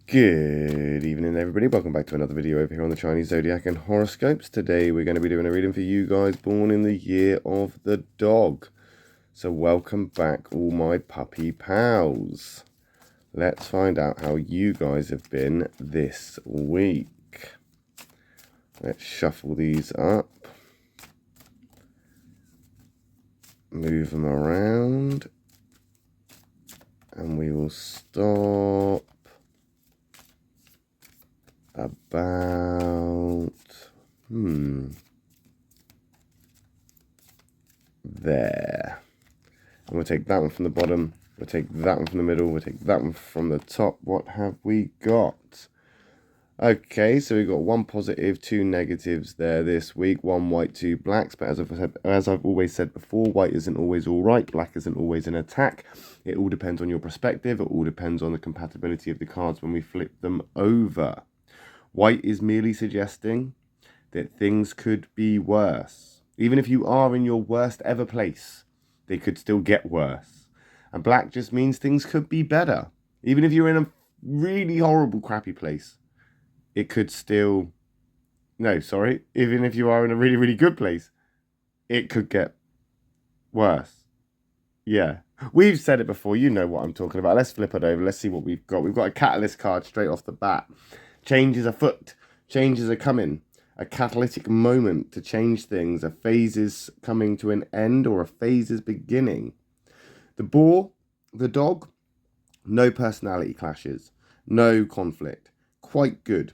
Good evening, everybody. Welcome back to another video over here on the Chinese Zodiac and horoscopes. Today we're going to be doing a reading for you guys born in the year of the dog. So welcome back, all my puppy pals. Let's find out how you guys have been this week. Let's shuffle these up. Move them around. And we will stop about there. And we'll take that one from the bottom, we'll take that one from the middle, we'll take that one from the top. What have we got? Okay, so we've got one positive, two negatives there this week, one white, two blacks. But as I've always said before, white isn't always all right, black isn't always an attack. It all depends on your perspective. It all depends on the compatibility of the cards when we flip them over. White is merely suggesting that things could be worse. Even if you are in your worst ever place, they could still get worse. And black just means things could be better. Even if you're in a really horrible, crappy place, it could still... No, sorry. Even if you are in a really, really good place, it could get worse. Yeah. We've said it before. You know what I'm talking about. Let's flip it over. Let's see what we've got. We've got a catalyst card straight off the bat. Changes afoot. Changes are coming. A catalytic moment to change things. A phase is coming to an end or a phase is beginning. The boar, the dog, no personality clashes. No conflict. Quite good.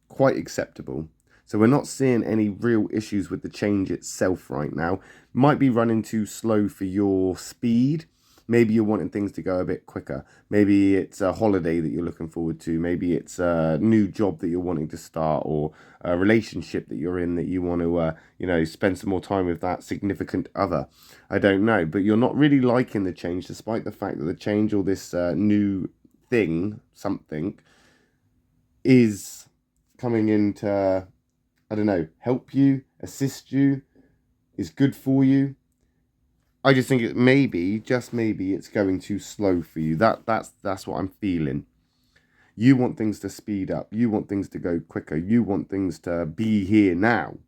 Quite acceptable. So we're not seeing any real issues with the change itself right now. Might be running too slow for your speed. Maybe you're wanting things to go a bit quicker. Maybe it's a holiday that you're looking forward to. Maybe it's a new job that you're wanting to start, or a relationship that you're in that you want to, spend some more time with that significant other. I don't know, but you're not really liking the change, despite the fact that the change or this new thing, something, is coming in to, I don't know, help you, assist you, is good for you. I just think just maybe, it's going too slow for you. That's what I'm feeling. You want things to speed up. You want things to go quicker. You want things to be here now.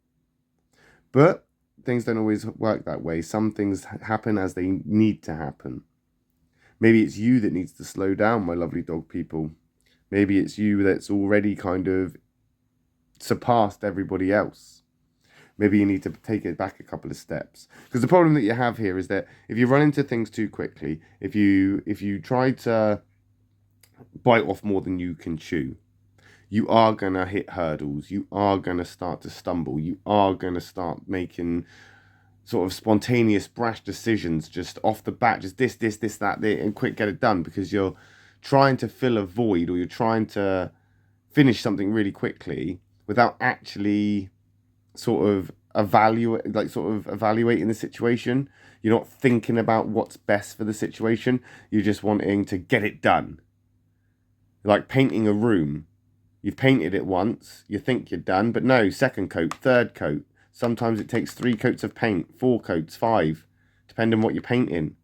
But things don't always work that way. Some things happen as they need to happen. Maybe it's you that needs to slow down, my lovely dog people. Maybe it's you that's already kind of surpassed everybody else. Maybe you need to take it back a couple of steps. Because the problem that you have here is that if you run into things too quickly, if you try to bite off more than you can chew, you are going to hit hurdles. You are going to start to stumble. You are going to start making sort of spontaneous, brash decisions just off the bat. Just this, that, and quick, get it done. Because you're trying to fill a void, or you're trying to finish something really quickly without actually evaluating the situation. You're not thinking about what's best for the situation. You're just wanting to get it done. Like painting a room. You've painted it once, you think you're done, but no, second coat, third coat. Sometimes it takes 3 coats of paint, 4 coats, 5, depending on what you're painting.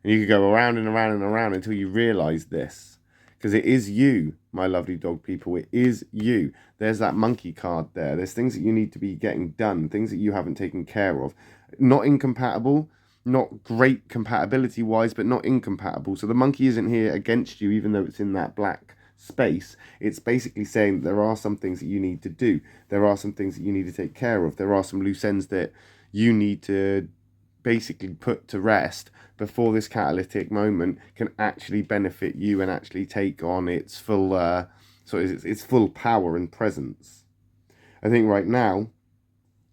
And you could go around and around and around until you realise this. Because it is you, my lovely dog people. It is you. There's that monkey card there. There's things that you need to be getting done. Things that you haven't taken care of. Not incompatible. Not great compatibility-wise, but not incompatible. So the monkey isn't here against you, even though it's in that black space. It's basically saying that there are some things that you need to do. There are some things that you need to take care of. There are some loose ends that you need to basically put to rest before this catalytic moment can actually benefit you and actually take on its full its full power and presence. I think right now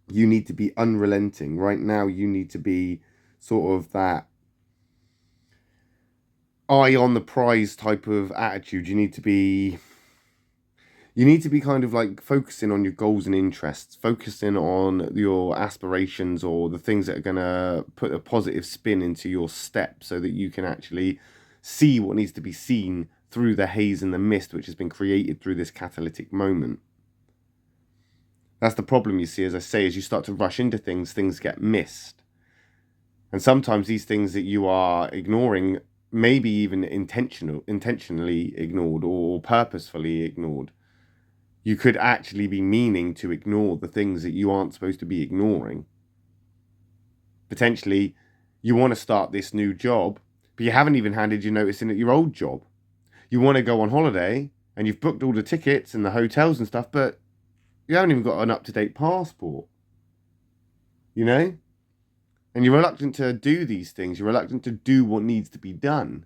you need to be unrelenting. Right now you need to be sort of that eye on the prize type of attitude. You need to be kind of like focusing on your goals and interests, focusing on your aspirations, or the things that are going to put a positive spin into your step, so that you can actually see what needs to be seen through the haze and the mist which has been created through this catalytic moment. That's the problem, you see, as I say, as you start to rush into things, things get missed. And sometimes these things that you are ignoring maybe even intentionally ignored or purposefully ignored. You could actually be meaning to ignore the things that you aren't supposed to be ignoring. Potentially, you want to start this new job, but you haven't even handed your notice in at your old job. You want to go on holiday, and you've booked all the tickets and the hotels and stuff, but you haven't even got an up-to-date passport. You know? And you're reluctant to do these things. You're reluctant to do what needs to be done.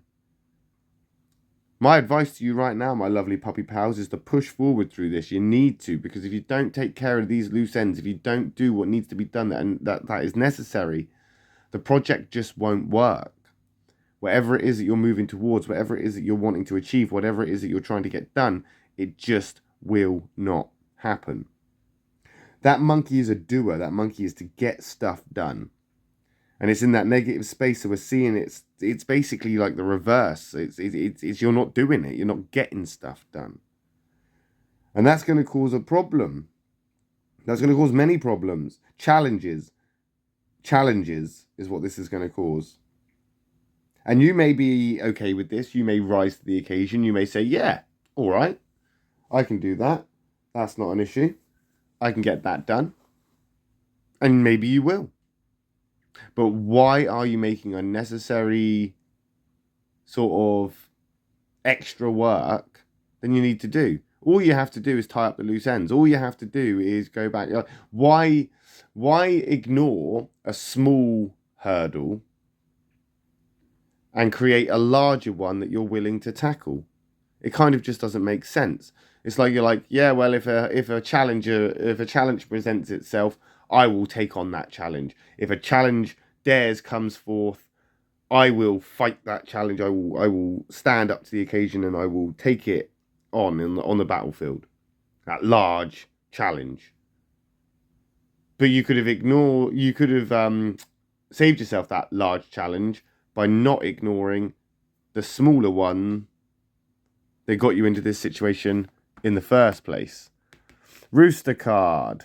My advice to you right now, my lovely puppy pals, is to push forward through this. You need to, because if you don't take care of these loose ends, if you don't do what needs to be done and that is necessary, the project just won't work. Whatever it is that you're moving towards, whatever it is that you're wanting to achieve, whatever it is that you're trying to get done, it just will not happen. That monkey is a doer. That monkey is to get stuff done. And it's in that negative space, so we're seeing it's basically like the reverse. It's you're not doing it. You're not getting stuff done. And that's going to cause a problem. That's going to cause many problems. Challenges is what this is going to cause. And you may be okay with this. You may rise to the occasion. You may say, yeah, all right, I can do that. That's not an issue. I can get that done. And maybe you will. But why are you making unnecessary sort of extra work than you need to do? All you have to do is tie up the loose ends. All you have to do is go back. Why ignore a small hurdle and create a larger one that you're willing to tackle? It kind of just doesn't make sense. It's like you're like, yeah, well, if a challenge presents itself, I will take on that challenge. If a challenge comes forth, I will fight that challenge. I will stand up to the occasion and I will take it on the battlefield. That large challenge. But you could have saved yourself that large challenge by not ignoring the smaller one that got you into this situation in the first place. Rooster card.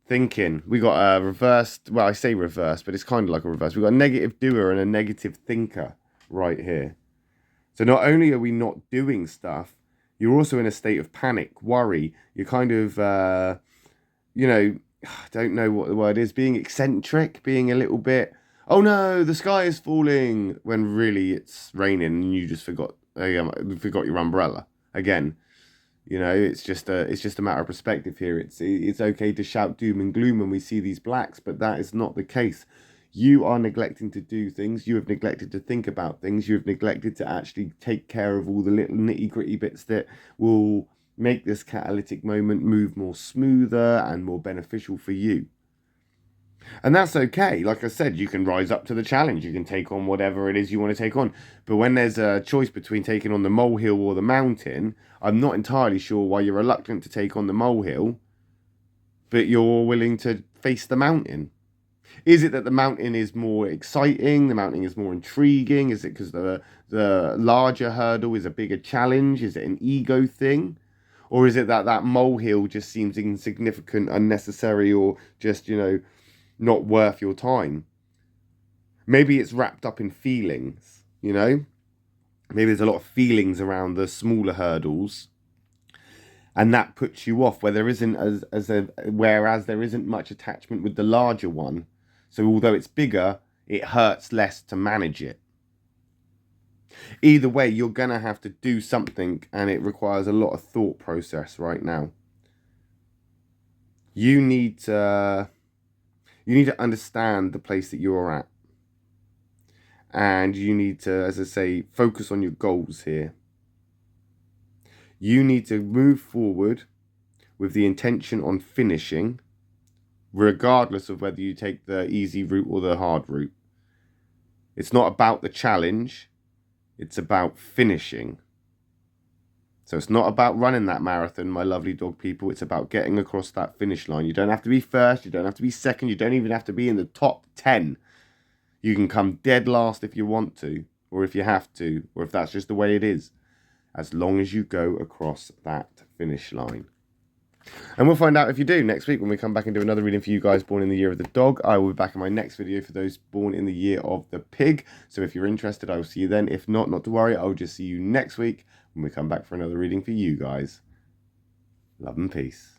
Thinking. We got a reversed, well, I say reversed, but it's kind of like a reverse. We got a negative doer and a negative thinker right here. So not only are we not doing stuff, you're also in a state of panic, worry. You're kind of, I don't know what the word is, being eccentric, being a little bit, oh no, the sky is falling, when really it's raining and you just forgot your umbrella. Again, it's just a matter of perspective here. It's okay to shout doom and gloom when we see these blacks, but that is not the case. You are neglecting to do things. You have neglected to think about things. You have neglected to actually take care of all the little nitty-gritty bits that will make this catalytic moment move more smoother and more beneficial for you. And that's okay. Like I said, you can rise up to the challenge. You can take on whatever it is you want to take on. But when there's a choice between taking on the molehill or the mountain, I'm not entirely sure why you're reluctant to take on the molehill, but you're willing to face the mountain. Is it that the mountain is more exciting? The mountain is more intriguing? Is it because the larger hurdle is a bigger challenge? Is it an ego thing? Or is it that molehill just seems insignificant, unnecessary, or just, not worth your time? Maybe it's wrapped up in feelings, Maybe there's a lot of feelings around the smaller hurdles, and that puts you off where there isn't whereas there isn't much attachment with the larger one. So although it's bigger, it hurts less to manage it. Either way, you're gonna have to do something, and it requires a lot of thought process right now. You need to understand the place that you're at. And you need to, as I say, focus on your goals here. You need to move forward with the intention on finishing, regardless of whether you take the easy route or the hard route. It's not about the challenge, it's about finishing. So it's not about running that marathon, my lovely dog people. It's about getting across that finish line. You don't have to be first. You don't have to be second. You don't even have to be in the top 10. You can come dead last if you want to, or if you have to, or if that's just the way it is, as long as you go across that finish line. And we'll find out if you do next week when we come back and do another reading for you guys born in the year of the dog. I will be back in my next video for those born in the year of the pig. So if you're interested, I will see you then. If not, not to worry. I'll just see you next week when we come back for another reading for you guys. Love and peace.